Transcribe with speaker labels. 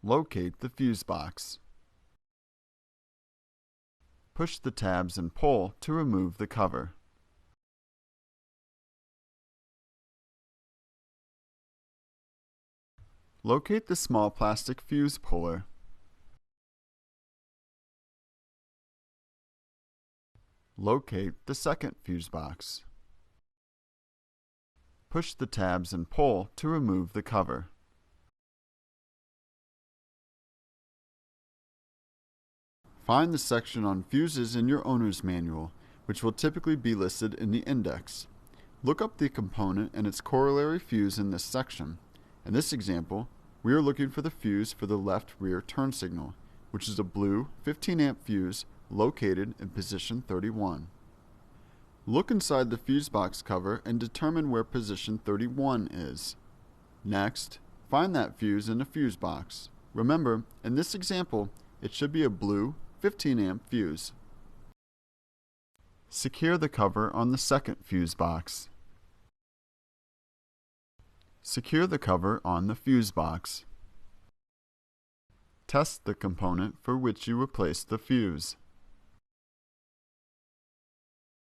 Speaker 1: Locate the fuse box. Push the tabs and pull to remove the cover. Locate the small plastic fuse puller. Locate the second fuse box. Push the tabs and pull to remove the cover. Find the section on fuses in your owner's manual, which will typically be listed in the index. Look up the component and its corollary fuse in this section. In this example, we are looking for the fuse for the left rear turn signal, which is a blue 15 amp fuse located in position 31. Look inside the fuse box cover and determine where position 31 is. Next, find that fuse in the fuse box. Remember, in this example, it should be a blue 15 amp fuse. Secure the cover on the second fuse box. Secure the cover on the fuse box. Test the component for which you replaced the fuse.